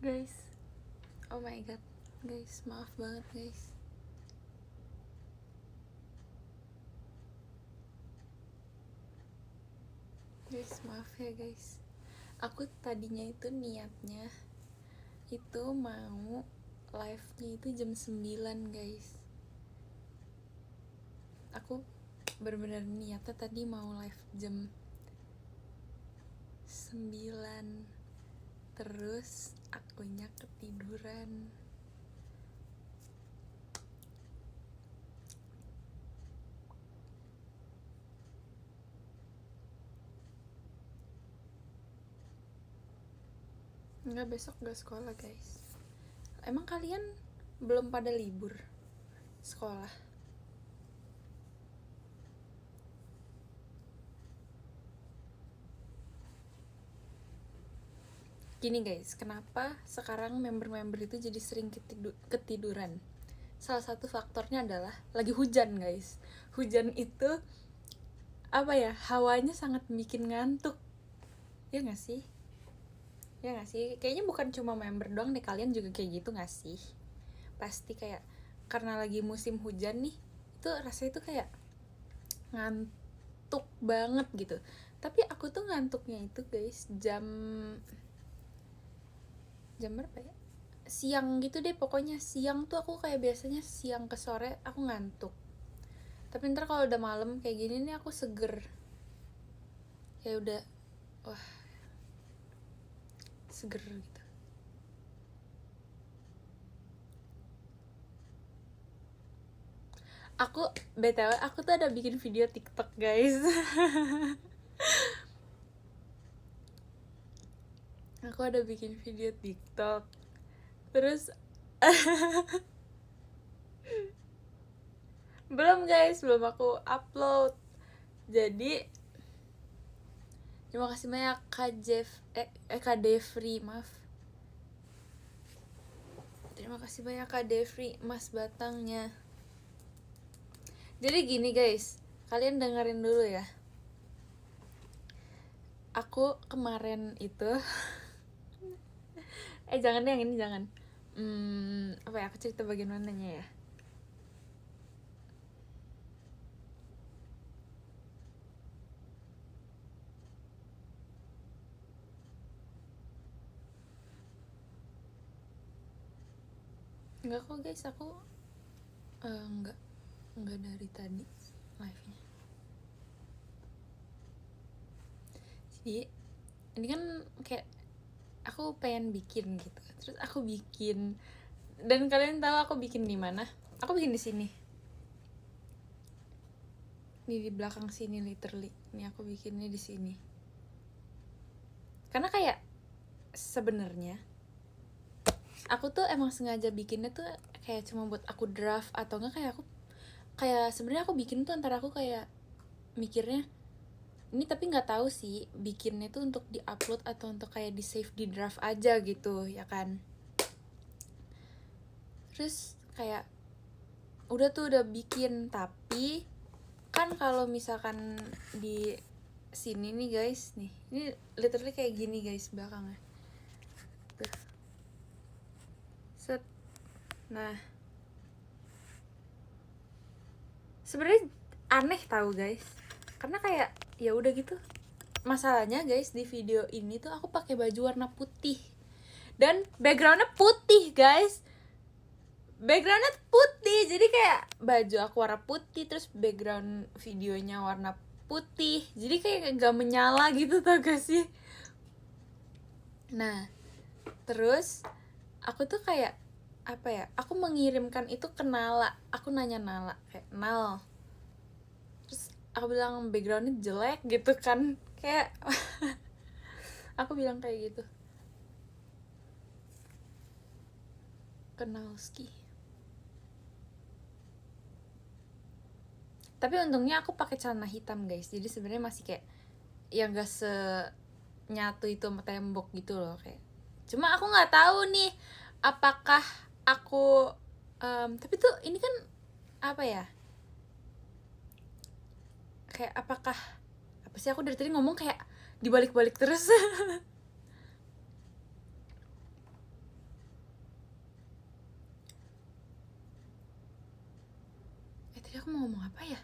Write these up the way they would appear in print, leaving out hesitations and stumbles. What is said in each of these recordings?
Guys, oh my god, guys, maaf banget guys. Guys, maaf ya guys. Aku tadinya itu niatnya itu mau live-nya itu jam 9 guys. Aku bener-bener niatnya tadi mau live jam 9. Terus akunya ketiduran. Enggak, besok gak sekolah guys. Emang kalian belum pada libur sekolah? Gini guys, kenapa sekarang member-member itu jadi sering ketiduran? Salah satu faktornya adalah lagi hujan guys. Hujan itu apa ya, hawanya sangat bikin ngantuk. Ya gak sih? Ya gak sih? Kayaknya bukan cuma member doang deh, kalian juga kayak gitu gak sih? Pasti kayak karena lagi musim hujan nih, itu rasanya tuh kayak ngantuk banget gitu. Tapi aku tuh ngantuknya itu guys jam berapa ya? Siang gitu deh, pokoknya siang tuh aku kayak biasanya siang ke sore aku ngantuk. Tapi ntar kalau udah malam kayak gini nih aku seger. Kayak udah wah, seger gitu. Aku BTW aku tuh ada bikin video TikTok guys. Aku ada bikin video TikTok. Terus belum guys, belum aku upload. Jadi terima kasih banyak Kak Devri, maaf. Terima kasih banyak Kak Devri, Mas Batangnya. Jadi gini guys, kalian dengerin dulu ya. Aku kemarin itu jangan deh yang ini, jangan. Apa ya, aku cerita bagian mananya ya? Enggak kok guys, aku enggak dari tadi live-nya. Jadi ini kan kayak aku pengen bikin gitu. Terus aku bikin, dan kalian tahu aku bikin di mana? Aku bikin di sini. Ini di belakang sini literally. Ini aku bikinnya di sini. Karena kayak sebenarnya aku tuh emang sengaja bikinnya tuh kayak cuma buat aku draft, atau enggak kayak aku kayak sebenarnya aku bikin tuh antara aku kayak mikirnya ini, tapi nggak tahu sih bikinnya tuh untuk diupload atau untuk kayak di save di draft aja gitu ya kan. Terus kayak udah bikin, tapi kan kalau misalkan di sini nih guys, nih ini literally kayak gini guys belakangnya tuh. Set. Nah, sebenarnya aneh tahu guys, karena kayak ya udah gitu. Masalahnya guys, di video ini tuh aku pakai baju warna putih dan backgroundnya putih guys. Backgroundnya putih, jadi kayak baju aku warna putih terus background videonya warna putih, jadi kayak gak menyala gitu tau gak sih. Nah terus aku tuh kayak apa ya, aku mengirimkan itu ke Nala. Aku nanya Nala kayak, Nal, terus aku bilang backgroundnya jelek gitu kan, kayak aku bilang kayak gitu ke Nalski. Tapi untungnya aku pakai celana hitam guys, jadi sebenarnya masih kayak yang gak senyatu itu sama tembok gitu loh kayak. Cuma aku nggak tahu nih apakah aku tapi tuh ini kan apa ya, kayak apakah apa sih, aku dari tadi ngomong kayak dibalik-balik terus. Tadi aku mau ngomong apa ya?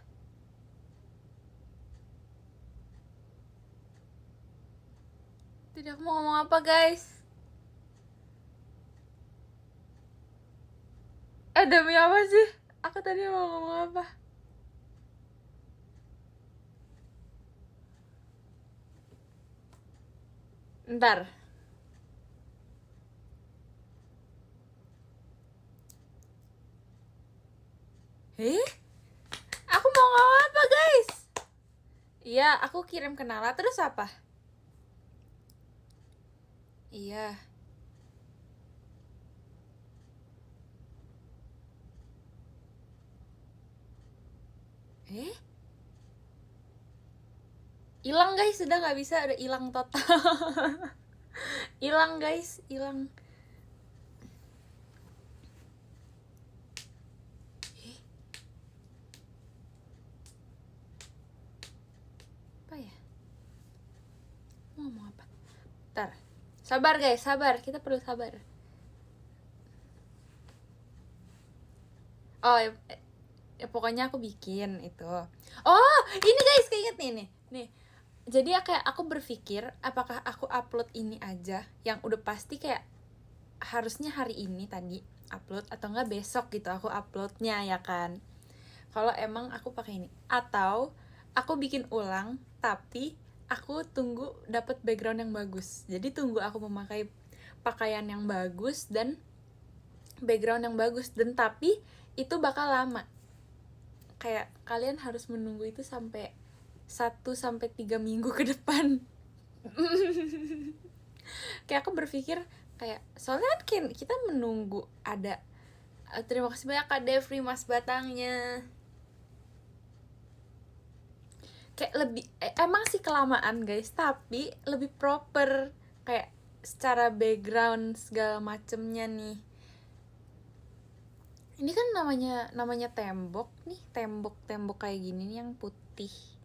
Tadi aku mau ngomong apa, guys? Demi apa sih? Aku tadi mau ngomong apa? Ntar. Aku mau ngomong apa, guys? Iya, aku kirim ke Nala, terus apa? Iya. Hilang, guys, sudah nggak bisa, udah hilang total. Hilang, guys, hilang. Apa ya? Mau ngomong apa? Ntar. Sabar, guys, sabar. Kita perlu sabar. Oh, ya pokoknya aku bikin itu. Oh, ini guys, keinget nih. Jadi ya kayak aku berpikir apakah aku upload ini aja yang udah pasti kayak harusnya hari ini tadi upload atau enggak besok gitu aku uploadnya ya kan. Kalau emang aku pakai ini atau aku bikin ulang tapi aku tunggu dapat background yang bagus. Jadi tunggu aku memakai pakaian yang bagus dan background yang bagus dan tapi itu bakal lama. Kayak kalian harus menunggu itu sampai 1-3 minggu ke depan. Kayak aku berpikir kayak soalnya kan kita menunggu ada terima kasih banyak Kak Devri Mas Batangnya. Kayak lebih emang sih kelamaan guys, tapi lebih proper kayak secara background segala macemnya nih. Ini kan namanya tembok nih, tembok kayak gini nih yang putih.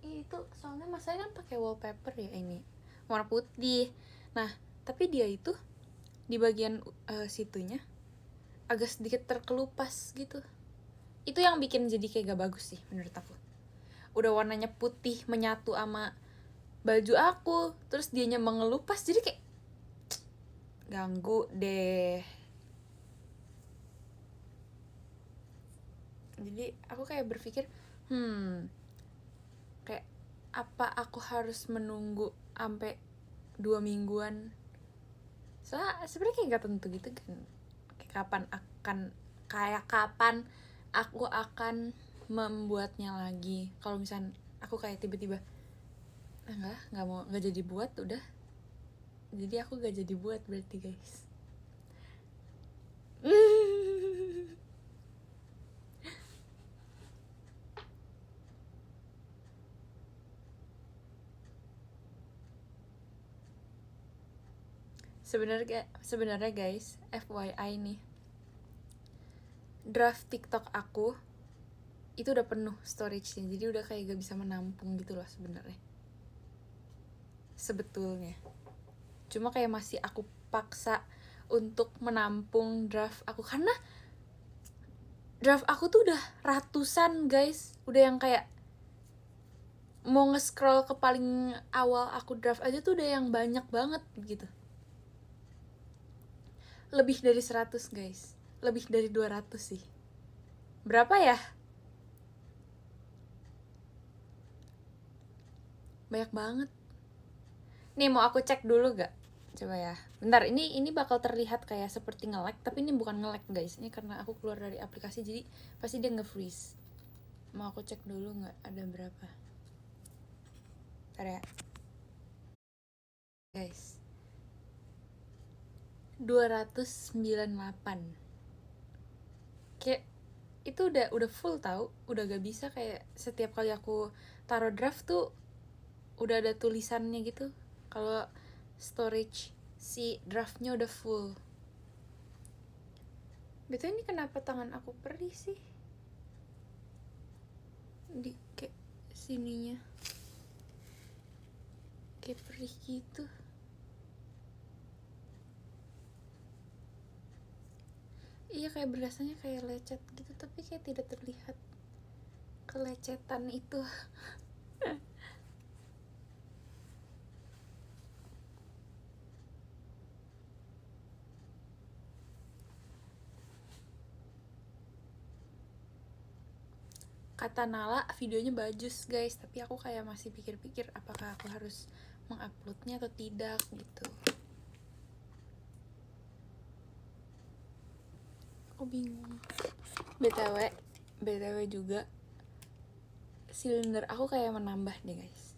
Itu soalnya mas saya kan pakai wallpaper ya ini warna putih. Nah tapi dia itu di bagian situnya agak sedikit terkelupas gitu. Itu yang bikin jadi kayak gak bagus sih menurut aku. Udah warnanya putih menyatu sama baju aku, terus dianya mengelupas jadi kayak ganggu deh. Jadi aku kayak berpikir kayak apa aku harus menunggu sampai 2 mingguan. Soalnya sebenarnya kayak gak tentu gitu kan. Kayak kapan aku akan membuatnya lagi. Kalau misalnya aku kayak tiba-tiba nggak jadi buat udah. Jadi aku gak jadi buat berarti guys. Sebenarnya guys, FYI nih, draft TikTok aku itu udah penuh storage-nya, jadi udah kayak gak bisa menampung gitu loh sebenarnya. Sebetulnya cuma kayak masih aku paksa untuk menampung draft aku karena draft aku tuh udah ratusan guys, udah yang kayak mau nge-scroll ke paling awal aku draft aja tuh udah yang banyak banget gitu. Lebih dari 100 guys, lebih dari 200 sih. Berapa ya? Banyak banget. Nih mau aku cek dulu gak? Coba ya. Bentar, ini bakal terlihat kayak seperti nge-lag, tapi ini bukan nge-lag guys. Ini karena aku keluar dari aplikasi jadi pasti dia nge-freeze. Mau aku cek dulu gak ada berapa. Bentar ya. Guys. 298. Kayak itu udah full tau, udah gak bisa kayak setiap kali aku taruh draft tuh udah ada tulisannya gitu kalau storage si draftnya udah full. Betul, ini kenapa tangan aku perih sih di kayak sininya kayak perih gitu. Iya, kayak berasanya kayak lecet gitu, tapi kayak tidak terlihat kelecetan itu. Kata Nala videonya bagus guys, tapi aku kayak masih pikir-pikir apakah aku harus menguploadnya atau tidak gitu. Aku bingung. BTW juga silinder aku kayak menambah deh guys,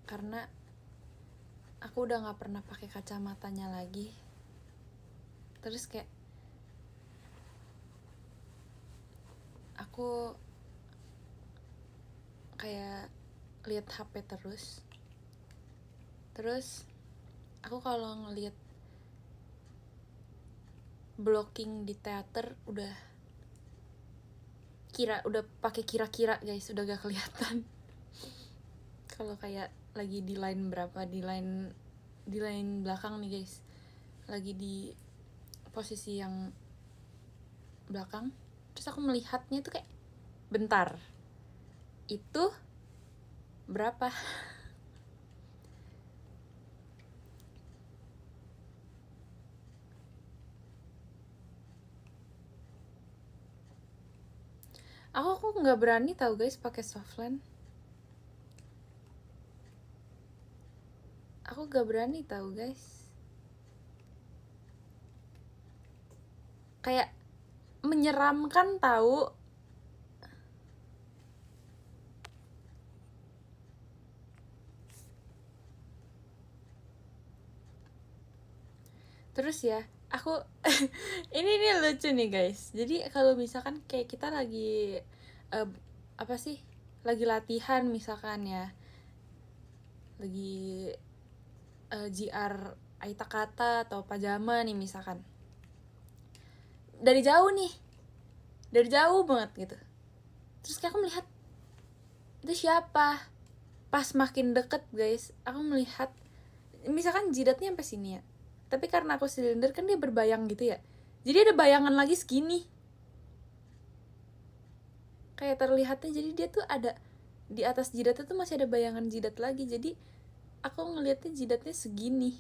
karena aku udah nggak pernah pakai kacamatanya lagi. Terus kayak aku kayak lihat HP terus aku kalau ngelihat blocking di teater udah pakai kira-kira guys, udah gak kelihatan. Kalau kayak lagi di line berapa, di line belakang nih guys, lagi di posisi yang belakang, terus aku melihatnya tuh kayak bentar, itu berapa. aku nggak berani tahu guys pakai softland. Aku gak berani tahu guys, kayak menyeramkan tahu. Terus ya aku ini lucu nih guys. Jadi kalau misalkan kayak kita lagi apa sih, lagi latihan misalkan ya, lagi GR Aita Kata atau pajama nih misalkan, dari jauh banget gitu, terus kayak aku melihat itu siapa. Pas makin deket guys, aku melihat misalkan jidatnya sampai sini ya, tapi karena aku silinder kan dia berbayang gitu ya, jadi ada bayangan lagi segini kayak terlihatnya. Jadi dia tuh ada di atas jidatnya tuh masih ada bayangan jidat lagi, jadi aku ngelihatnya jidatnya segini.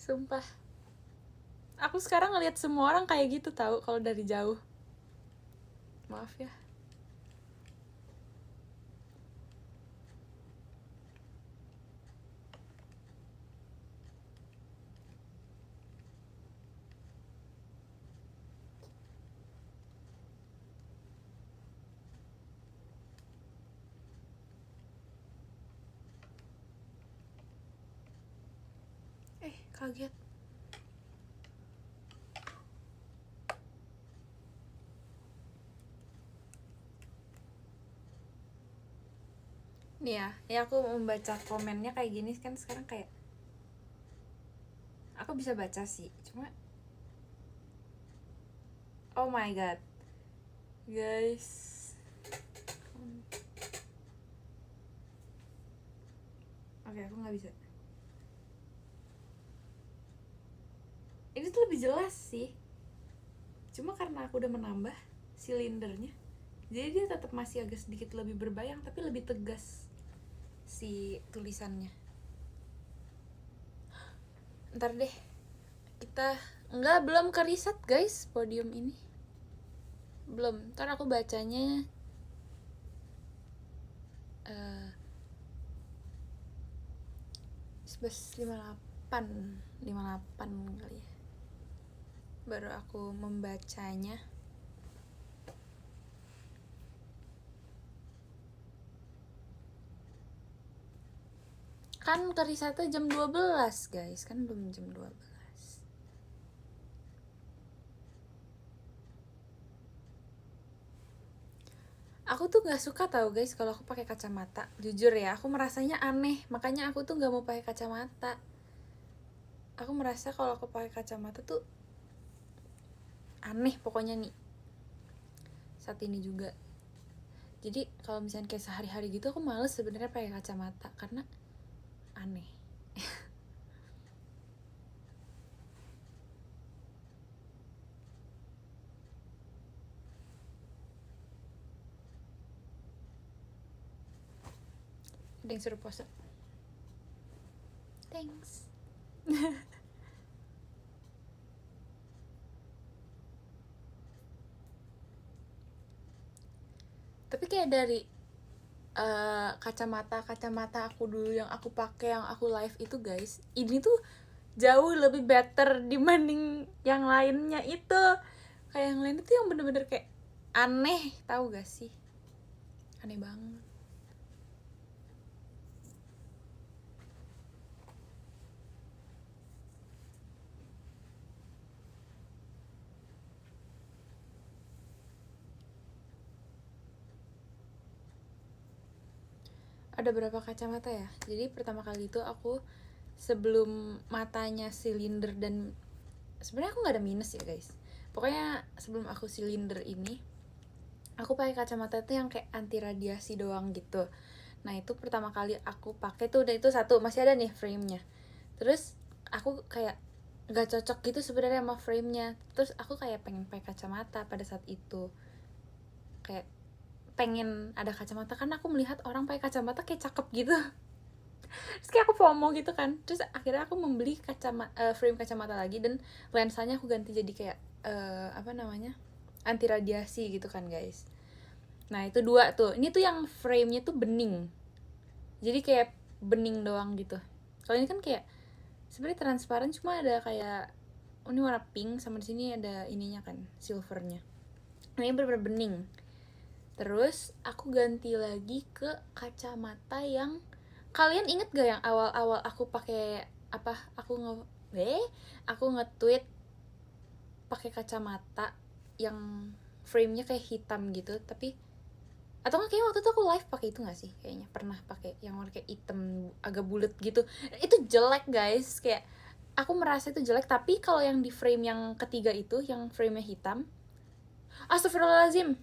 Sumpah, aku sekarang ngelihat semua orang kayak gitu tahu kalau dari jauh. Maaf ya. Kaget. Nih ya aku membaca komennya kayak gini kan sekarang, kayak aku bisa baca sih, cuma oh my god guys, oke aku nggak bisa. Ini tuh lebih jelas sih, cuma karena aku udah menambah silindernya, jadi dia tetap masih agak sedikit lebih berbayang, tapi lebih tegas si tulisannya. Ntar deh kita belum ke riset guys podium ini, belum. Ntar aku bacanya 11.58 kali ya, baru aku membacanya. Kan kerisatnya jam 12 guys, kan belum jam 12. Aku tuh nggak suka tau guys kalau aku pakai kacamata, jujur ya, aku merasanya aneh, makanya aku tuh nggak mau pakai kacamata. Aku merasa kalau aku pakai kacamata tuh aneh pokoknya nih. Saat ini juga. Jadi kalau misalnya kayak sehari-hari gitu aku males sebenarnya pakai kacamata karena aneh. Ada yang suruh pose. Thanks. Tapi kayak dari kacamata aku dulu yang aku pakai, yang aku live itu guys, ini tuh jauh lebih better dibanding yang lainnya itu. Kayak yang lain itu yang bener-bener kayak aneh, tahu gak sih? Aneh banget. Ada berapa kacamata ya? Jadi pertama kali itu aku sebelum matanya silinder, dan sebenarnya aku nggak ada minus ya guys. Pokoknya sebelum aku silinder ini, aku pakai kacamata itu yang kayak anti radiasi doang gitu. Nah itu pertama kali aku pakai tuh, dan itu satu masih ada nih frame-nya. Terus aku kayak nggak cocok gitu sebenarnya sama frame-nya. Terus aku kayak pengen pakai kacamata pada saat itu. Kayak pengen ada kacamata karena aku melihat orang pakai kacamata kayak cakep gitu. Terus kayak aku FOMO gitu kan. Terus akhirnya aku membeli frame kacamata lagi, dan lensanya aku ganti jadi kayak anti radiasi gitu kan guys. Nah itu dua tuh. Ini tuh yang frame-nya tuh bening, jadi kayak bening doang gitu. Kalau ini kan kayak sebenarnya transparan, cuma ada kayak ini warna pink, sama di sini ada ininya kan, silvernya. Nah ini bener-bener bening. Terus aku ganti lagi ke kacamata yang kalian inget gak yang awal-awal aku pakai apa? Aku nge-tweet pakai kacamata yang frame-nya kayak hitam gitu, tapi atau nggak kayak waktu itu aku live pakai itu nggak sih, kayaknya pernah pakai yang warna kayak hitam agak bulat gitu. Itu jelek guys, kayak aku merasa itu jelek. Tapi kalau yang di frame yang ketiga itu, yang frame-nya hitam, astagfirullahaladzim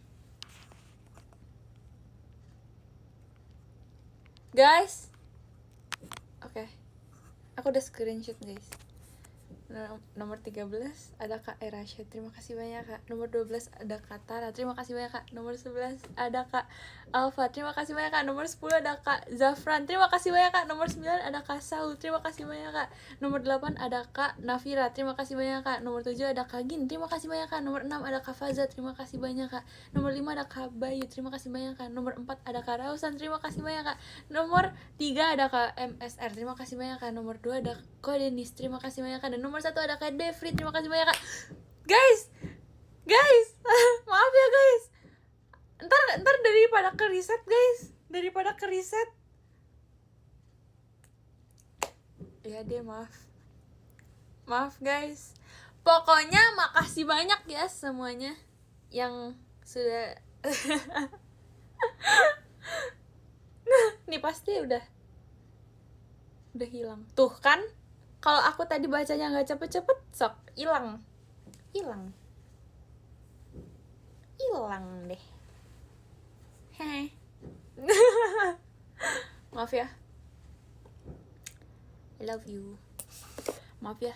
guys. Oke, aku udah screenshot guys. Nomor 13 ada Kak Erasya, terima kasih banyak Kak. Nomor 12 ada Kak Tara, terima kasih banyak Kak. Nomor 11 ada Kak Alfa, terima kasih banyak Kak. Nomor 10 ada Kak Zafran, terima kasih banyak Kak. Nomor 9 ada Kak Saul, terima kasih banyak Kak. Nomor 8 ada Kak Nafira, terima kasih banyak Kak. Nomor 7 ada Kak Gin, terima kasih banyak Kak. Nomor 6 ada Kak Faza, terima kasih banyak Kak. Nomor 5 ada Kak Bayu, terima kasih banyak Kak. Nomor 4 ada Kak Rausan, terima kasih banyak Kak. Nomor 3 ada Kak MSR, terima kasih banyak Kak. Nomor 2 ada Kak Denis, terima kasih banyak Kak. Dan nomor 1 ada Kak Devri, terima kasih banyak Kak. Guys maaf ya guys, ntar daripada ke reset ya deh, maaf guys. Pokoknya makasih banyak ya semuanya yang sudah nih pasti udah hilang tuh kan. Kalau aku tadi bacanya nggak cepet-cepet, sok hilang deh. Hehe. Maaf ya, I love you. Maaf ya.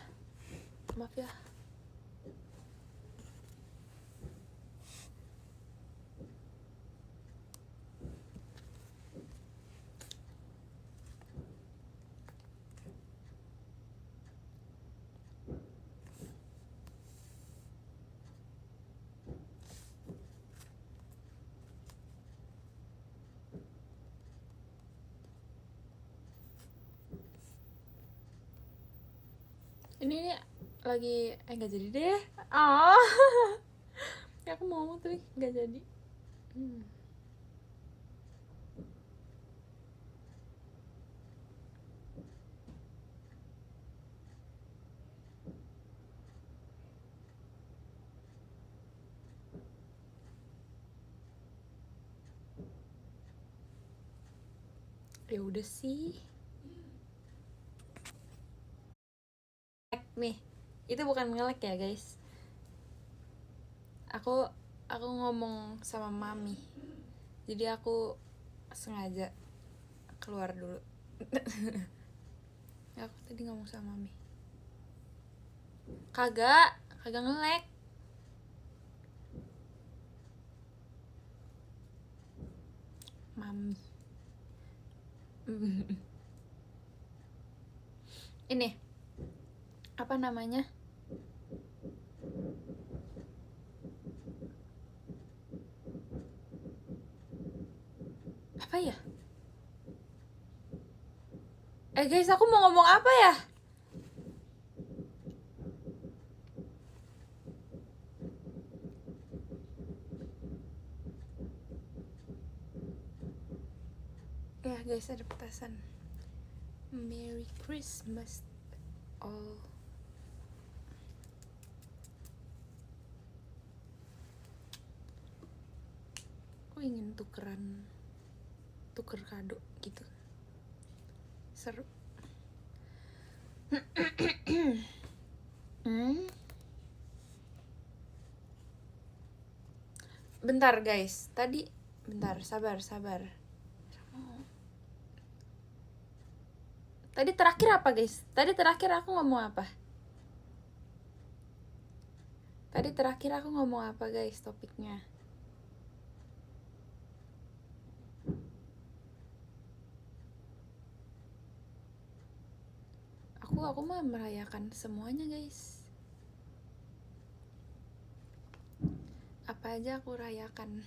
Ini lagi nggak jadi deh. Ya aku mau tapi nggak jadi. Ya udah sih. Nih, itu bukan ngelek ya guys. Aku ngomong sama mami. Jadi aku sengaja keluar dulu. Aku tadi ngomong sama Mami. Kagak nge-lag. Mami. Ini apa namanya? Apa ya? Guys, aku mau ngomong apa ya? Ya guys, ada petasan. Merry Christmas all. Aku ingin tuker kado gitu, seru. Bentar guys, bentar, sabar. Tadi terakhir apa guys? Tadi terakhir aku ngomong apa? Guys topiknya? Aku mah merayakan semuanya guys. Apa aja aku rayakan.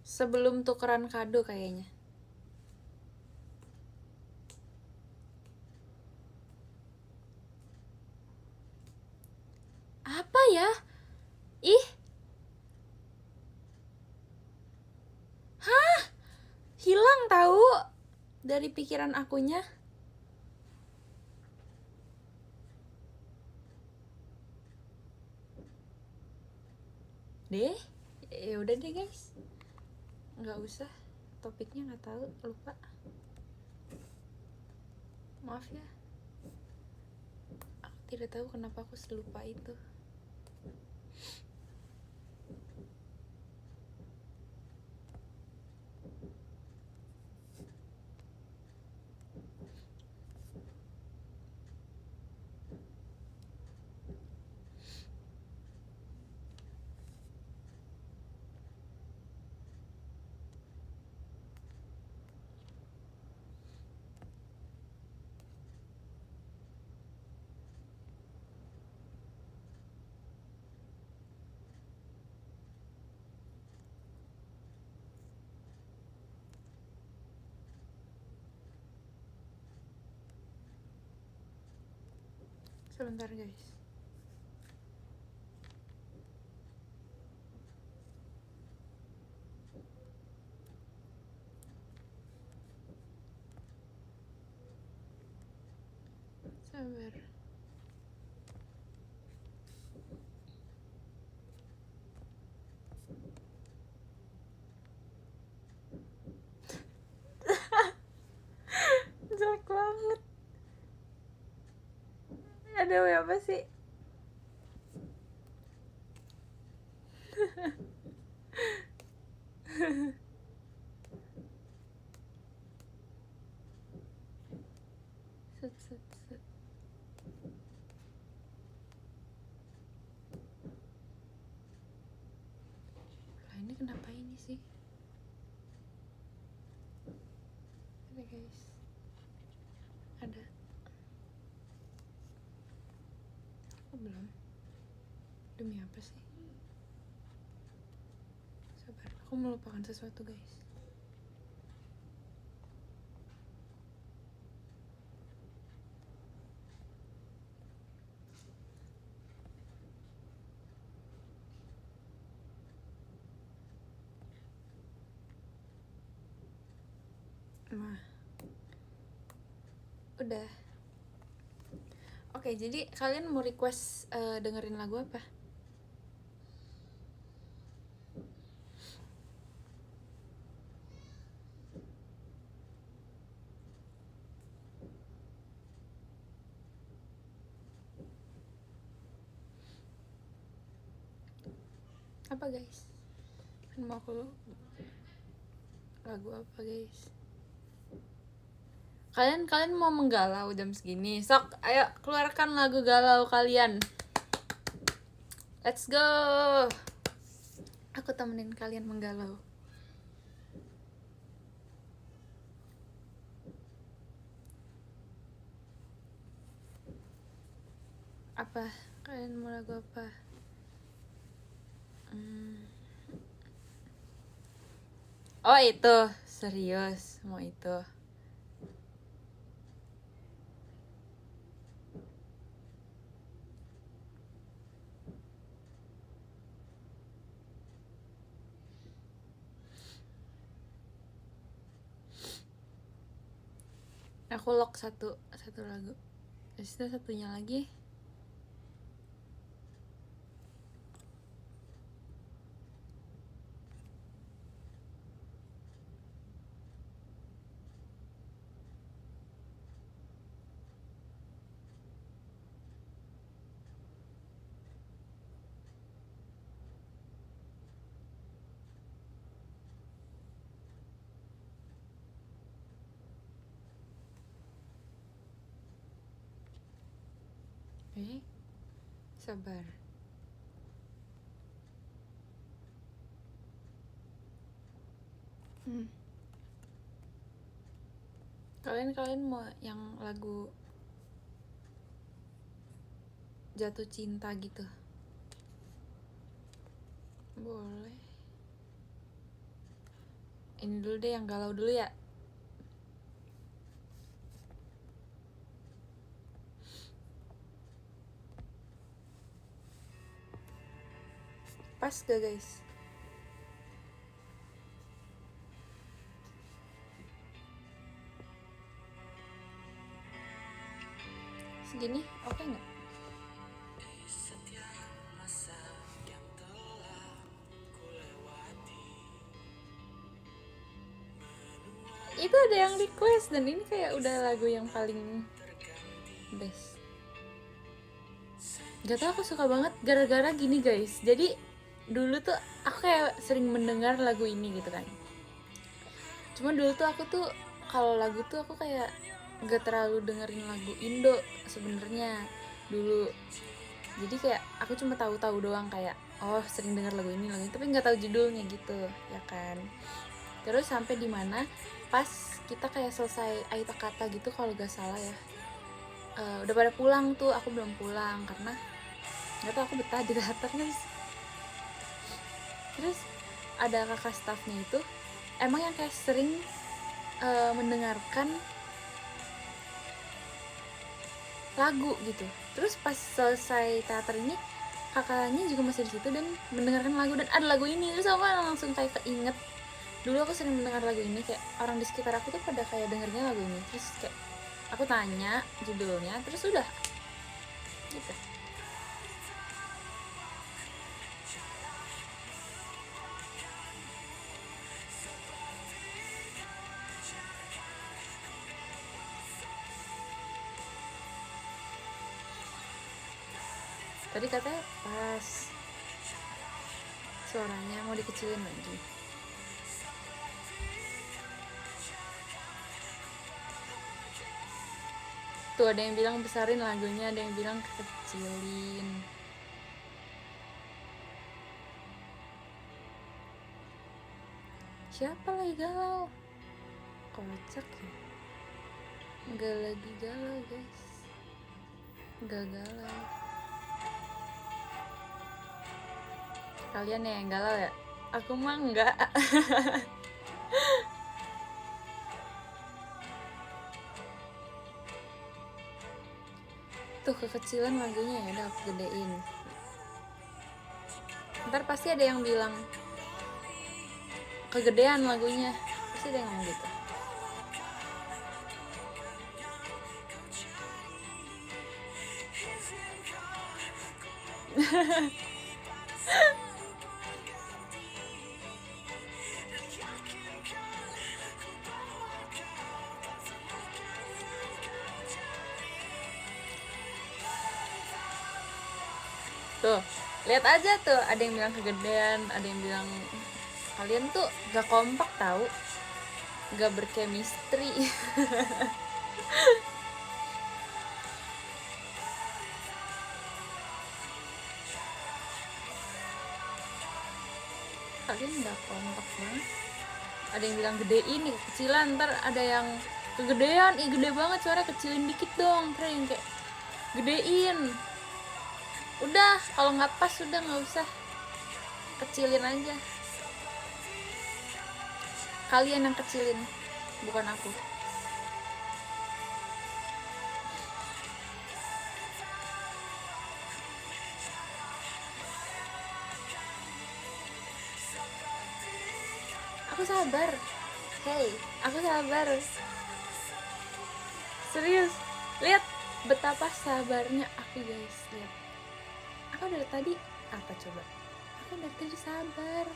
Sebelum tukeran kado kayaknya. Apa ya? Ih. Hah? Hilang tahu dari pikiran akunya. Deh. Ya udah deh guys. Nggak usah. Topiknya nggak tahu, lupa. Maaf ya. Aku tidak tahu kenapa aku selupa itu. Sebentar guys. Sabar. Jelek banget. Aduh, apa sih? Set. Lah ini kenapa ini sih? Ada guys. Ada. Aku belum. Demi apa sih? Sabar, aku melupakan sesuatu guys. Nah, udah. Oke, jadi kalian mau request dengerin lagu apa? Apa guys? Kan mau aku lagu apa guys? Kalian mau menggalau jam segini? Sok, ayo keluarkan lagu galau kalian. Let's go. Aku temenin kalian menggalau. Apa? Kalian mau lagu apa? Oh itu, serius mau itu. Aku lock satu lagu. Terus itu satunya lagi. Sabar. Kalian mau yang lagu jatuh cinta gitu? Boleh. Ini dulu deh yang galau dulu ya. Pas gak guys? Segini oke nggak? Itu ada yang request dan ini kayak udah lagu yang paling best. Gak tau, aku suka banget gara-gara gini guys. Jadi dulu tuh aku kayak sering mendengar lagu ini gitu kan. Cuma dulu tuh aku tuh kalau lagu tuh aku kayak gak terlalu dengerin lagu Indo sebenarnya dulu. Jadi kayak aku cuma tahu-tahu doang kayak oh sering denger lagu ini tapi nggak tahu judulnya gitu ya kan. Terus sampai di mana pas kita kayak selesai Aita Kata gitu kalau gak salah ya. Udah pada pulang tuh, aku belum pulang karena nggak tahu aku betah di teater guys. Terus ada kakak staffnya itu emang yang kayak sering mendengarkan lagu gitu. Terus pas selesai teater ini kakaknya juga masih di situ dan mendengarkan lagu dan ada lagu ini. Terus aku langsung kayak keinget dulu aku sering mendengar lagu ini, kayak orang di sekitar aku tuh pada kayak dengernya lagu ini. Terus kayak aku tanya judulnya, terus udah gitu. Tadi katanya pas suaranya mau dikecilin lagi. Tuh ada yang bilang besarin lagunya, ada yang bilang kecilin. Siapa lagi galau? Kocak ya. Enggak lagi galau guys. Enggak galau. Kalian ya yang galau ya? Aku mah enggak. Tuh kekecilan lagunya ya, udah aku gedein. Ntar pasti ada yang bilang kegedean lagunya, pasti ada yang ngomong gitu. Tuh, lihat aja tuh, ada yang bilang kegedean, ada yang bilang kalian tuh gak kompak tahu, gak berchemistry. Kalian gak kompak banget. Ada yang bilang gedein nih, kecilan, ntar ada yang kegedean, ih gede banget suaranya, kecilin dikit dong. Terus yang kayak gedein, udah kalau nggak pas udah nggak usah, kecilin aja. Kalian yang kecilin, bukan aku. Aku sabar, hey, aku sabar. Serius, lihat betapa sabarnya aku guys. Lihat, aku dari tadi apa coba? Aku dari tadi sabar.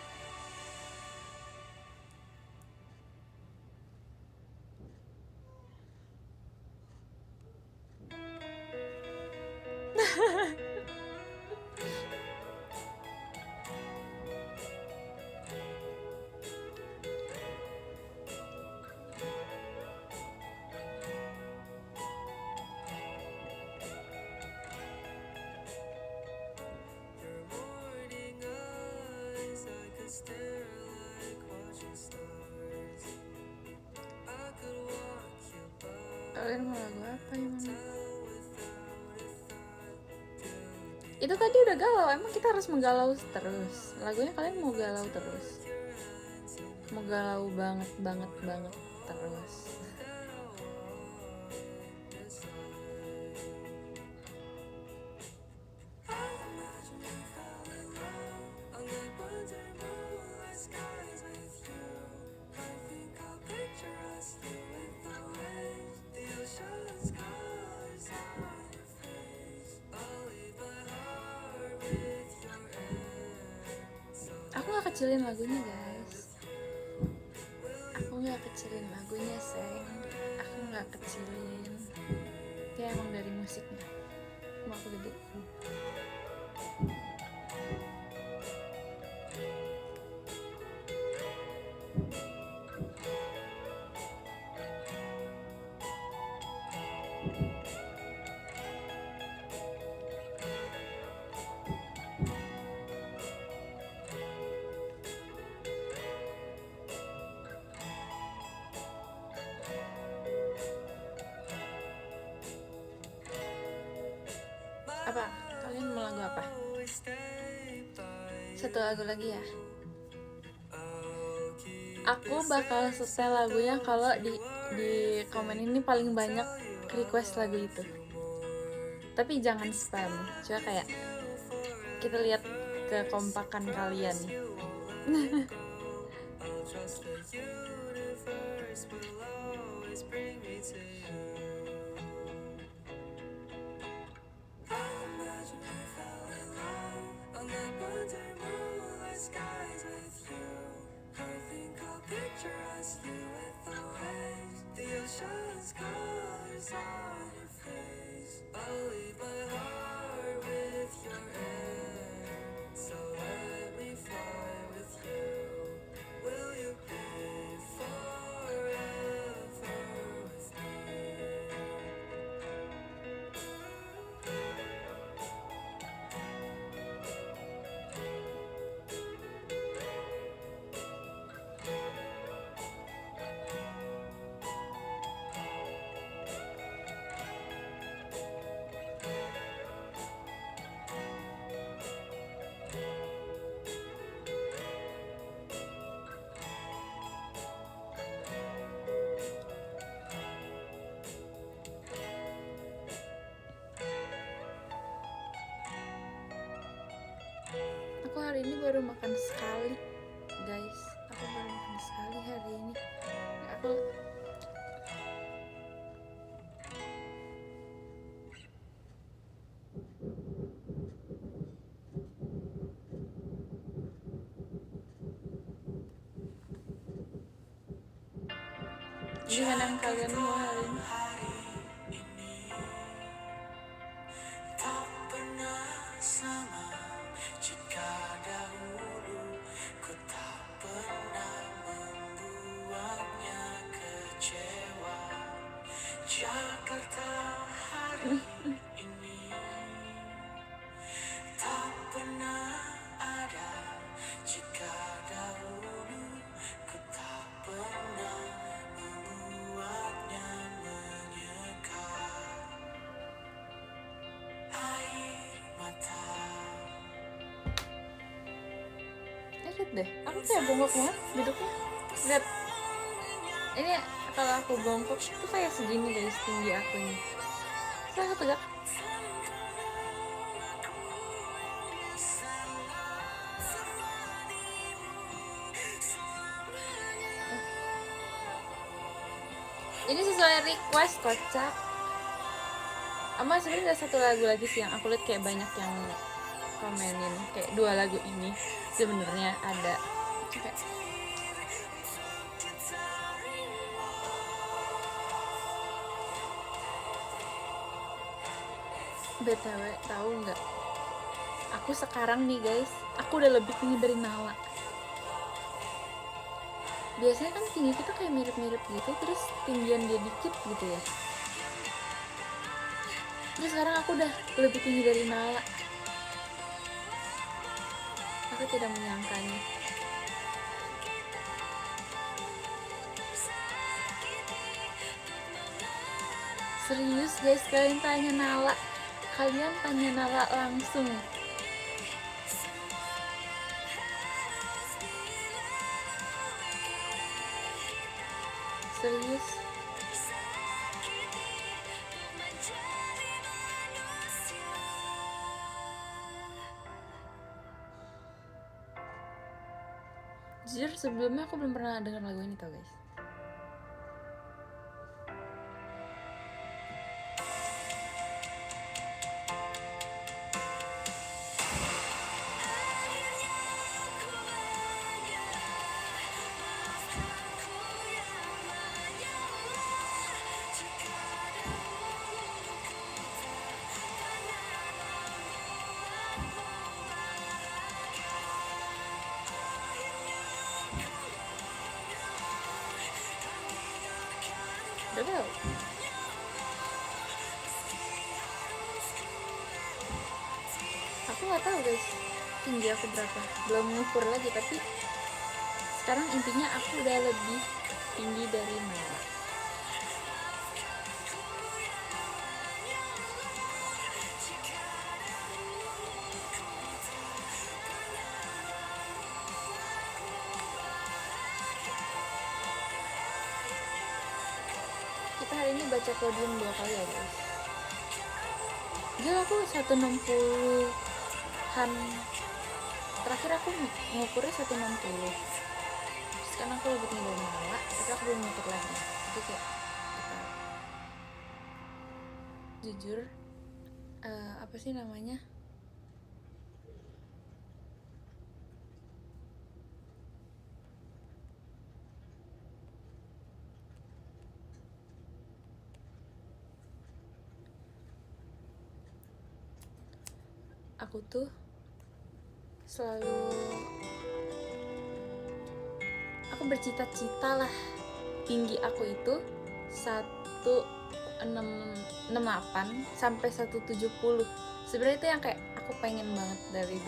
Kalian mau lagu apa emang? Itu tadi udah galau, emang kita harus menggalau terus? Lagunya kalian mau galau terus? Mau galau banget terus? Aku gak kecilin lagunya guys, aku gak kecilin lagunya sayang, aku gak kecilin. Ya emang dari musiknya mau aku gede. Apa? Kalian mau lagu apa? Satu lagu lagi ya. Aku bakal setel lagunya kalau di komen ini paling banyak request lagu itu. Tapi jangan spam, coba kayak kita lihat kekompakan kalian. Aku hari ini baru makan sekali guys, aku baru makan sekali hari ini. Aku gimana kalian mau hari ini? Tak pernah sama. lihat deh, aku kayak bongkok banget duduknya. Lihat, ini kalau aku bongkok tuh kayak segini guys tinggi aku ini. Saya tegak. Ini sesuai request kocak. Ama sebenarnya ada satu lagu lagi sih yang aku lihat kayak banyak yang komenin, kayak 2 lagu ini sebenarnya ada. Kayak BTW tahu nggak? Aku sekarang nih guys, aku udah lebih tinggi dari Nala. Biasanya kan tinggi kita kayak mirip-mirip gitu, terus tinggian dia dikit gitu ya. Terus sekarang aku udah lebih tinggi dari Nala. Aku tidak menyangkanya. Serius guys, kalian tanya Nala. Kalian tanya Nala langsung. Serius. Jujur sebelumnya aku belum pernah dengar lagu ini tau guys. Udah tau. Aku nggak tahu guys tinggi aku berapa, belum ngukur lagi, tapi sekarang intinya aku udah lebih tinggi dari Nala. Kita hari ini baca podium 2 kali ya guys. Gila, aku 160-an. Terakhir aku ngukurnya 160. Sekarang aku lebih tinggi dari Nala, tapi aku belum ngukur lagi. Jadi kayak kita jujur apa sih namanya? Aku tuh selalu bercita-cita lah tinggi aku itu 168 sampai 170. Sebenarnya itu yang kayak aku pengen banget dari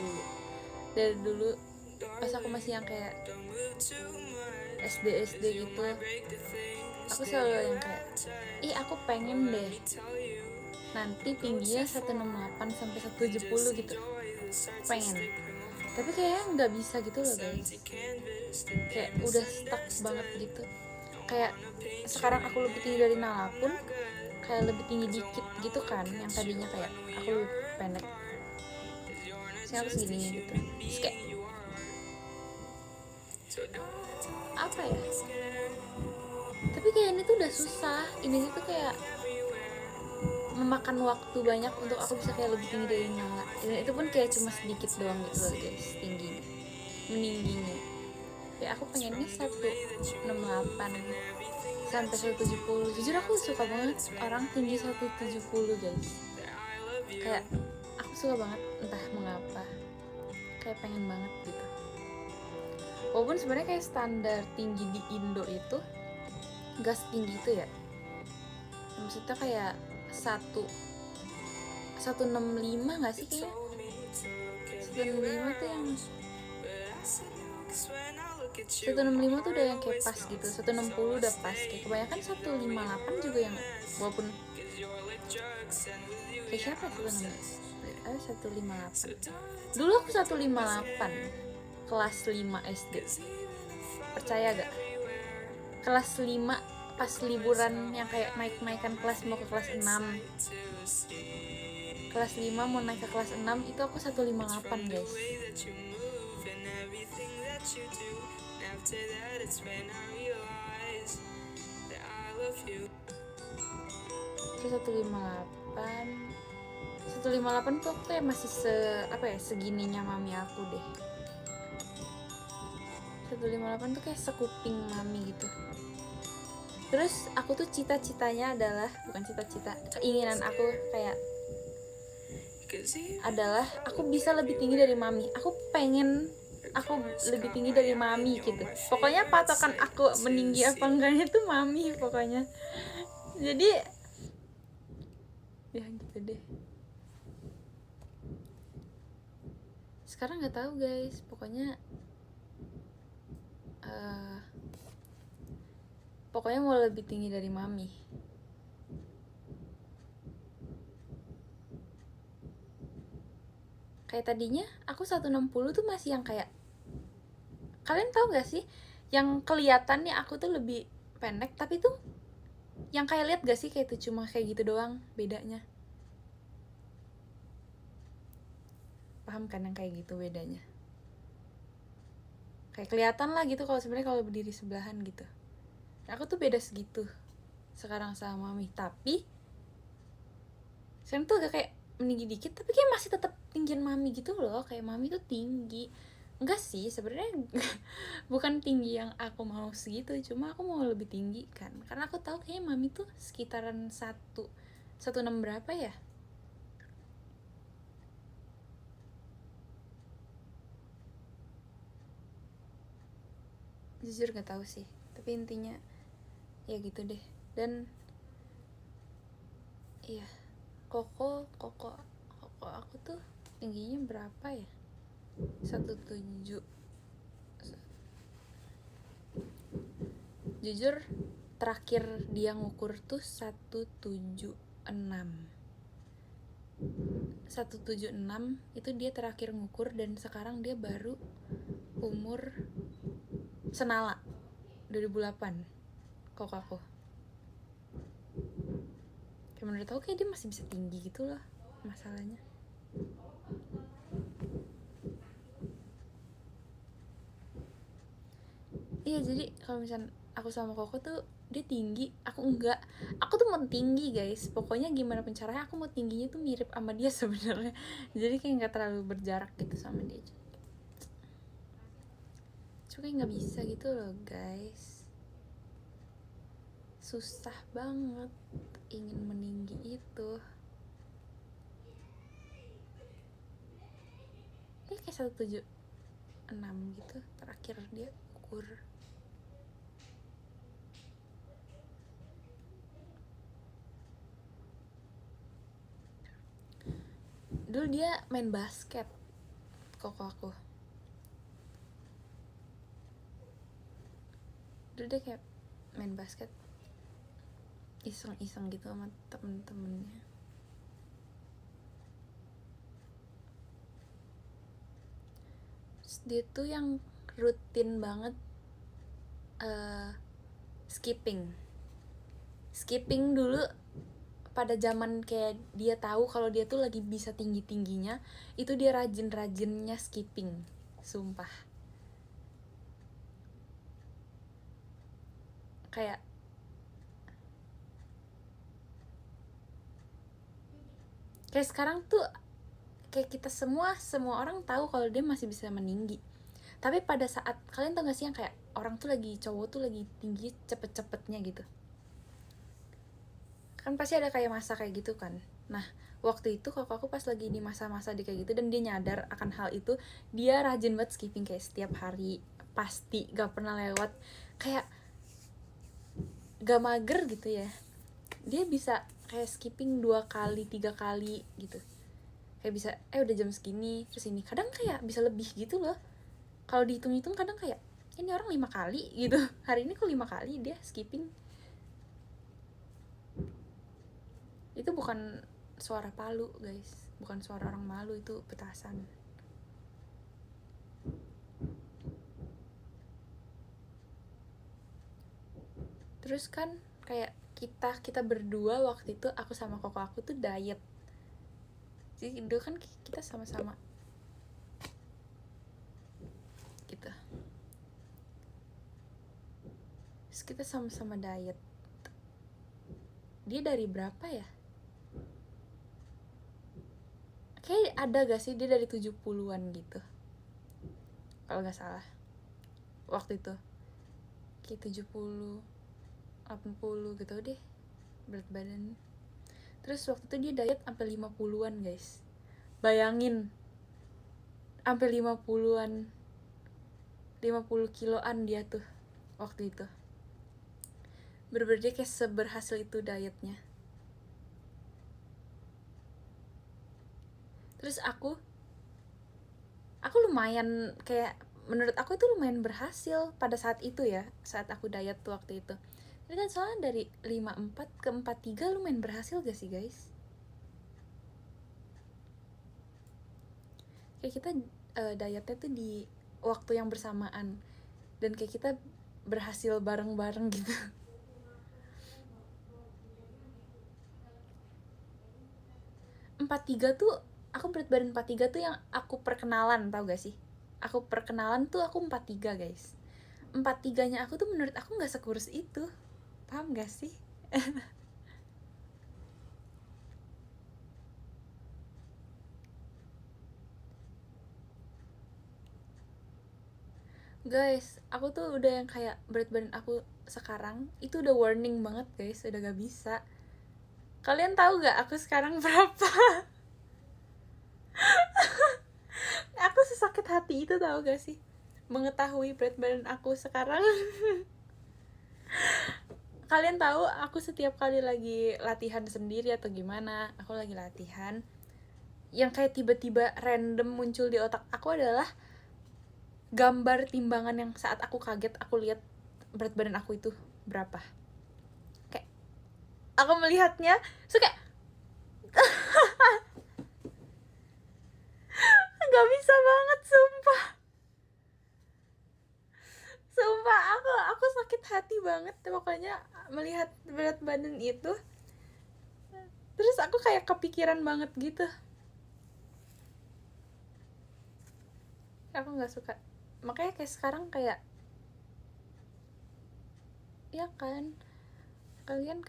dulu pas aku masih yang kayak SD gitu. Aku selalu yang kayak aku pengen deh nanti tingginya 168 sampai 170 gitu, pengen. Tapi kayaknya nggak bisa gitu loh guys, kayak udah stuck banget gitu. Kayak sekarang aku lebih tinggi dari Nala pun kayak lebih tinggi dikit gitu kan, yang tadinya kayak aku lebih pendek, sekarang aku segini gitu. Terus kayak apa ya, tapi kayak ini tuh udah susah, ini tuh kayak memakan waktu banyak untuk aku bisa kayak lebih tinggi dari Nala. Dan itu pun kayak cuma sedikit doang gitu loh guys tingginya, meningginya. Kayak aku pengennya 168 sampai 170. Jujur aku suka banget orang tinggi 170 guys. Kayak aku suka banget, entah mengapa. Kayak pengen banget gitu. Walaupun sebenarnya kayak standar tinggi di Indo itu gak setinggi itu ya. Maksudnya kayak 165 nggak sih kayaknya? 165 tuh yang 165 tuh udah yang kayak pas gitu. 160 udah pas. Kayak kebanyakan 158 juga yang walaupun kayak siapa 158? 158. Dulu aku 158. kelas 5 SD. Percaya gak? Kelas 5 pas liburan yang kayak naik-naikan kelas mau ke kelas 6. Kelas 5 mau naik ke kelas 6 itu aku 158 guys. Terus 158 tuh aku kayak masih segininya mami aku deh. 158 tuh kayak sekuping mami gitu. Terus aku tuh cita-citanya adalah, bukan cita-cita, keinginan aku kayak adalah aku bisa lebih tinggi dari mami. Aku pengen aku lebih tinggi dari mami gitu. Pokoknya patokan aku meninggi apa enggaknya tuh mami pokoknya. Jadi ya gitu deh. Sekarang nggak tahu guys, pokoknya mau lebih tinggi dari mami. Kayak tadinya aku 160 tuh masih yang kayak, kalian tahu gak sih yang kelihatannya aku tuh lebih pendek, tapi tuh yang kayak lihat gak sih kayak itu cuma kayak gitu doang bedanya. Paham kan yang kayak gitu bedanya? Kayak kelihatan lah gitu kalau sebenarnya kalau berdiri sebelahan gitu. Aku tuh beda segitu sekarang sama mami, tapi sekarang tuh agak kayak meninggi dikit, tapi kayak masih tetap tinggian mami gitu loh. Kayak mami tuh tinggi. Enggak sih sebenarnya bukan tinggi yang aku mau segitu, cuma aku mau lebih tinggi kan, karena aku tahu kayaknya mami tuh sekitaran 116 berapa ya. Jujur gak tahu sih, tapi intinya ya gitu deh. Dan iya, koko aku tuh tingginya berapa ya, 17. Jujur terakhir dia ngukur tuh 176 itu dia terakhir ngukur, dan sekarang dia baru umur senala 2008 kok aku. Kayak menurut aku kayak dia masih bisa tinggi gitu loh masalahnya. Iya, jadi kalau misalnya aku sama Koko tuh dia tinggi, aku enggak. Aku tuh mau tinggi guys, pokoknya gimana pun caranya aku mau tingginya tuh mirip sama dia sebenarnya. Jadi kayak nggak terlalu berjarak gitu sama dia. Cuma kayak nggak bisa gitu loh guys, susah banget ingin meninggi itu. Dia kayak 176 gitu terakhir dia ukur. Dulu dia main basket, Koko aku. Dulu dia kayak main basket iseng-iseng gitu sama temen-temennya. Terus dia tuh yang rutin banget skipping dulu. Pada zaman kayak dia tahu kalau dia tuh lagi bisa tinggi-tingginya, itu dia rajin-rajinnya skipping, sumpah. Kayak sekarang tuh kayak kita semua orang tahu kalau dia masih bisa meninggi. Tapi pada saat, kalian tau gak sih yang kayak orang tuh lagi, cowok tuh lagi tinggi cepet-cepetnya gitu kan, pasti ada kayak masa kayak gitu kan. Nah waktu itu kakak aku pas lagi di masa-masa dia kayak gitu, dan dia nyadar akan hal itu, dia rajin banget skipping kayak setiap hari, pasti gak pernah lewat, kayak gak mager gitu ya. Dia bisa kayak skipping 2 kali 3 kali gitu, kayak bisa udah jam segini terus ini, kadang kayak bisa lebih gitu loh. Kalau dihitung-hitung kadang kayak ini orang 5 kali gitu, hari ini kok 5 kali dia skipping. Itu bukan suara palu guys, bukan suara orang malu, itu petasan. Terus kan kayak kita berdua waktu itu, aku sama koko aku tuh diet. Jadi dulu kan kita sama-sama gitu. Terus kita sama-sama diet. Dia dari berapa ya? Kayak ada gak sih dia dari 70-an gitu, kalau gak salah waktu itu. Kayak 70, 80 gitu deh berat badan. Terus waktu itu dia diet sampai 50-an guys. Bayangin, sampai 50-an, 50 kiloan dia tuh waktu itu. Bener-bener dia kayak seberhasil itu dietnya. Terus aku lumayan kayak, menurut aku itu lumayan berhasil pada saat itu ya, saat aku diet tuh waktu itu. Ini kan soalnya dari 54 ke 43 lumayan berhasil gak sih guys? Kayak kita dietnya tuh di waktu yang bersamaan, dan kayak kita berhasil bareng-bareng gitu. Empat tiga tuh, aku berat badan 43 tuh yang aku perkenalan, tau gak sih? Aku perkenalan tuh aku 43 guys. 43-nya aku tuh menurut aku gak sekurus itu. Paham gak sih? Guys, aku tuh udah yang kayak berat badan aku sekarang itu udah warning banget guys, udah gak bisa. Kalian tahu gak aku sekarang berapa? Aku sesakit hati itu, tahu gak sih, mengetahui berat badan aku sekarang. Kalian tahu aku setiap kali lagi latihan sendiri atau gimana, aku lagi latihan, yang kayak tiba-tiba random muncul di otak aku adalah gambar timbangan yang saat aku kaget aku lihat berat badan aku itu berapa. Kayak aku melihatnya, so kayak nggak bisa banget, sumpah. Sumpah aku sakit hati banget pokoknya melihat berat badan itu. Terus aku kayak kepikiran banget gitu. Aku nggak suka, makanya kayak sekarang kayak, ya kan, kalian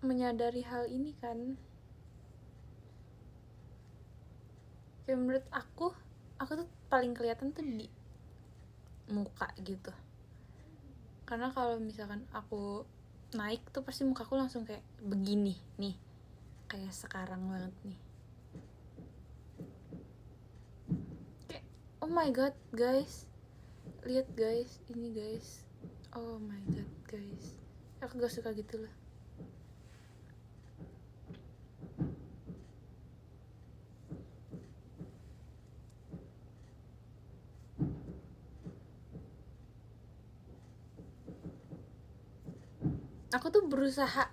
menyadari hal ini kan. Kayak menurut aku tuh paling kelihatan tuh di muka gitu. Karena kalau misalkan aku naik tuh pasti mukaku langsung kayak begini nih, kayak sekarang banget nih. Kayak oh my god guys, lihat guys, ini guys, oh my god guys, aku gak suka gitu loh. Aku tuh berusaha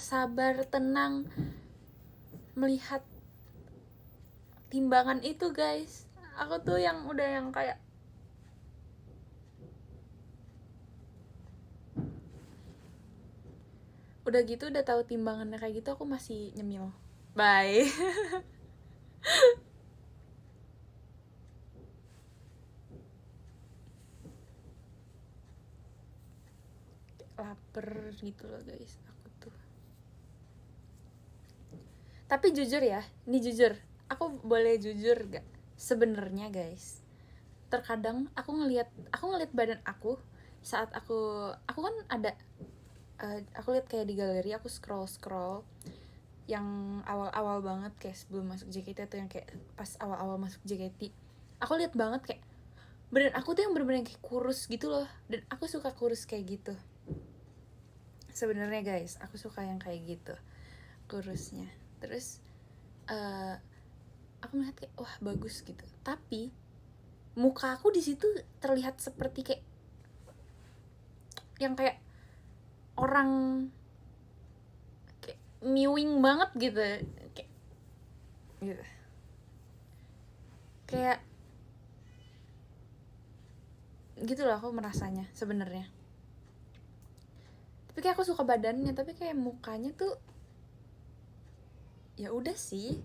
sabar, tenang melihat timbangan itu guys. Aku tuh yang udah yang kayak udah gitu, udah tahu timbangannya kayak gitu, aku masih nyemil. Bye. Laper gitu loh guys aku tuh. Tapi jujur ya, ini jujur, aku boleh jujur gak? Sebenarnya guys, terkadang aku ngelihat badan aku saat aku kan ada aku lihat kayak di galeri, aku scroll yang awal-awal banget kayak sebelum masuk JKT atau yang kayak pas awal-awal masuk JKT, aku lihat banget kayak badan aku tuh yang bener-bener kayak kurus gitu loh, dan aku suka kurus kayak gitu. Sebenarnya guys, aku suka yang kayak gitu kurusnya. Terus aku melihat kayak wah bagus gitu, tapi muka aku di situ terlihat seperti kayak yang kayak orang kayak miwing banget gitu, kayak gitu. Kayak gitu loh aku merasanya sebenarnya. Tapi kayak aku suka badannya, tapi kayak mukanya tuh ya udah sih,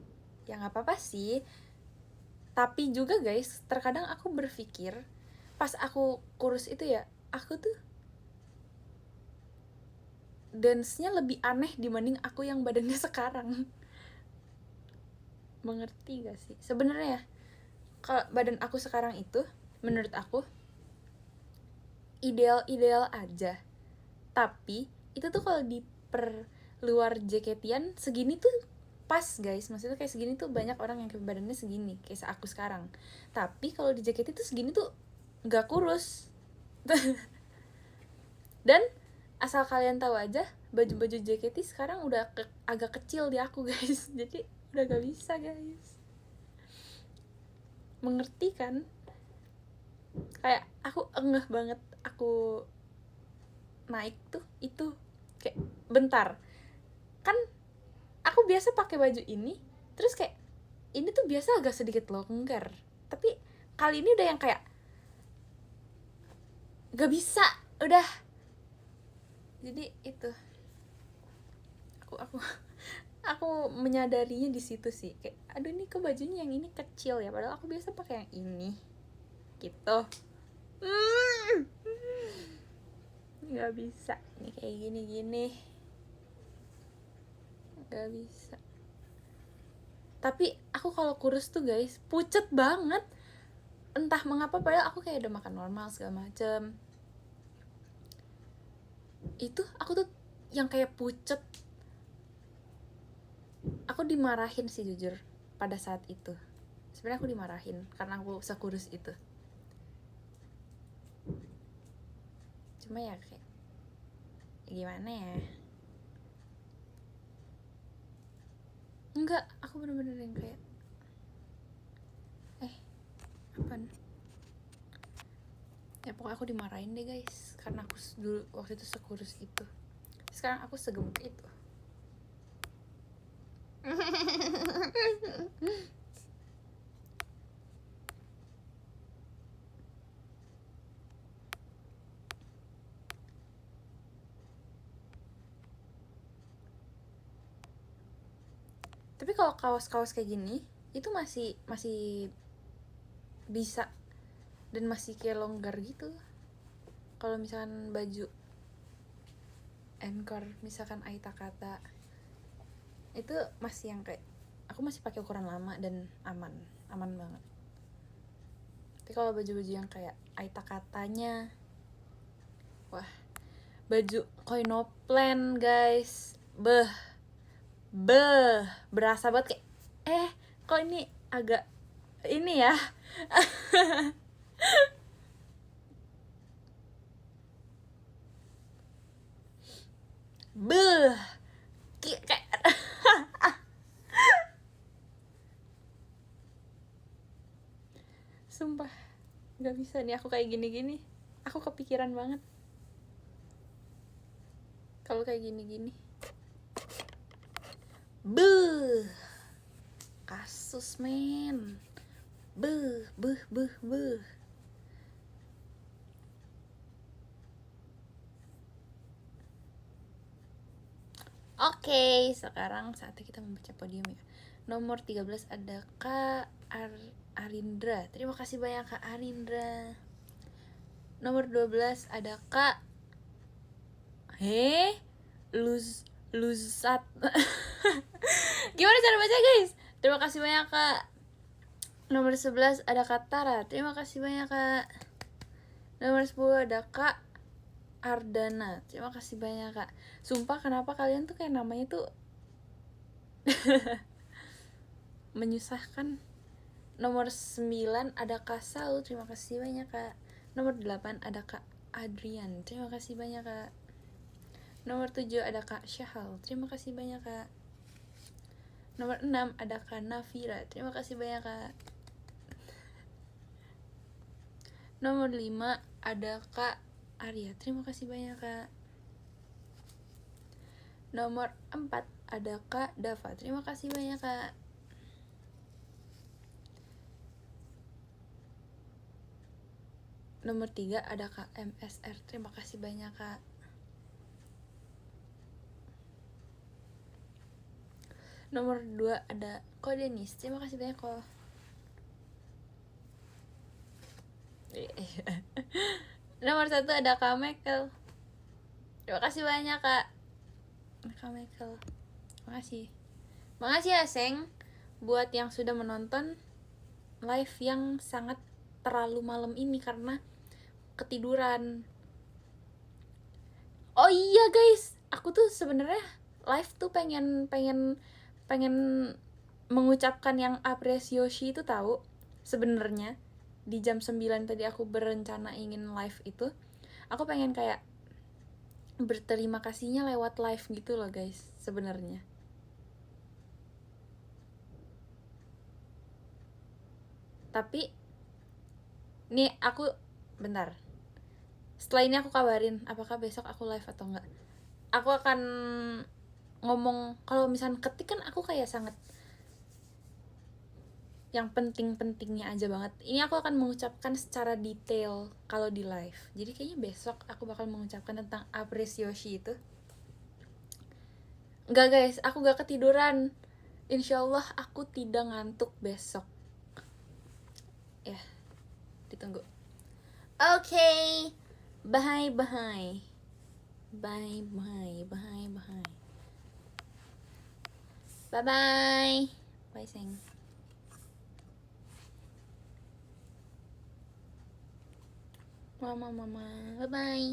ya nggak apa-apa sih. Tapi juga guys, terkadang aku berpikir pas aku kurus itu ya, aku tuh dance-nya lebih aneh dibanding aku yang badannya sekarang. Mengerti gak sih? Sebenarnya ya, kalau badan aku sekarang itu menurut aku ideal-ideal aja. Tapi itu tuh kalau di per luar jaketian segini tuh pas guys. Maksudnya kayak segini tuh banyak orang yang kayak badannya segini kayak aku sekarang. Tapi kalau di jaket itu segini tuh nggak kurus. Dan asal kalian tahu aja, baju-baju jaketi sekarang udah agak kecil di aku guys. Jadi udah gak bisa guys. Mengerti kan? Kayak aku engeh banget aku naik tuh itu kayak bentar. Kan aku biasa pakai baju ini, terus kayak ini tuh biasa agak sedikit longgar. Tapi kali ini udah yang kayak gak bisa, udah. Jadi itu aku menyadarinya di situ sih, kayak aduh ini kok bajunya yang ini kecil ya, padahal aku biasa pakai yang ini gitu. Nggak bisa nih kayak gini nggak bisa. Tapi aku kalau kurus tuh guys pucet banget, entah mengapa, padahal aku kayak udah makan normal segala macem. Itu aku tuh yang kayak pucet. Aku dimarahin sih jujur pada saat itu. Sebenarnya aku dimarahin karena aku sekurus itu. Cuma ya kayak gimana ya, enggak, aku bener-bener yang kayak apaan ya, pokoknya aku dimarahin deh guys karena aku dulu waktu itu sekurus itu. Sekarang aku segemuk itu. Tapi kalau kaos-kaos kayak gini itu masih bisa dan masih kayak longgar gitu. Kalau misalkan baju Anchor, misalkan Aita Kata, itu masih yang kayak aku masih pakai ukuran lama dan aman banget. Tapi kalau baju-baju yang kayak Aita Katanya, wah, baju Koinoplan guys, berasa banget kayak kok ini agak ini ya. Kayak sumpah nggak bisa nih aku kayak gini aku kepikiran banget kalau kayak gini kasus men, Oke, sekarang saatnya kita membaca podium ya. Nomor 13 ada Kak Arindra. Terima kasih banyak Kak Arindra. Nomor 12 ada Kak Luzat. Gimana cara baca guys? Terima kasih banyak Kak. Nomor 11 ada Kak Tara. Terima kasih banyak Kak. Nomor 10 ada Kak Ardana. Terima kasih banyak Kak. Sumpah kenapa kalian tuh kayak namanya tuh menyusahkan. Nomor 9 ada Kak Saul. Terima kasih banyak Kak. Nomor 8 ada Kak Adrian. Terima kasih banyak Kak. Nomor 7 ada Kak Syahal. Terima kasih banyak Kak. Nomor 6 ada Kak Nafira. Terima kasih banyak Kak. Nomor 5 ada Kak Arya. Terima kasih banyak Kak. Nomor 4 ada Kak Dava. Terima kasih banyak Kak. Nomor 3 ada Kak MSR, terima kasih banyak Kak. Nomor 2 ada Ko Denis, terima kasih banyak Ko. Nomor 1 ada Kak Michael, terima kasih banyak Kak Michael. Makasih ya Seng buat yang sudah menonton live yang sangat terlalu malam ini karena ketiduran. Oh iya guys, aku tuh sebenarnya live tuh pengen mengucapkan yang apresiasi itu tahu. Sebenarnya di jam 9 tadi aku berencana ingin live itu. Aku pengen kayak berterima kasihnya lewat live gitu loh guys sebenarnya. Tapi nih aku bentar. Setelah ini aku kabarin apakah besok aku live atau enggak. Aku akan ngomong kalau misalnya ketik kan aku kayak sangat yang penting-pentingnya aja banget. Ini aku akan mengucapkan secara detail kalau di live. Jadi kayaknya besok aku bakal mengucapkan tentang apresiasi itu. Enggak guys, aku gak ketiduran. Insyaallah aku tidak ngantuk besok. Ya, ditunggu. Oke. Bye. Bye Seng. Mama. Bye bye.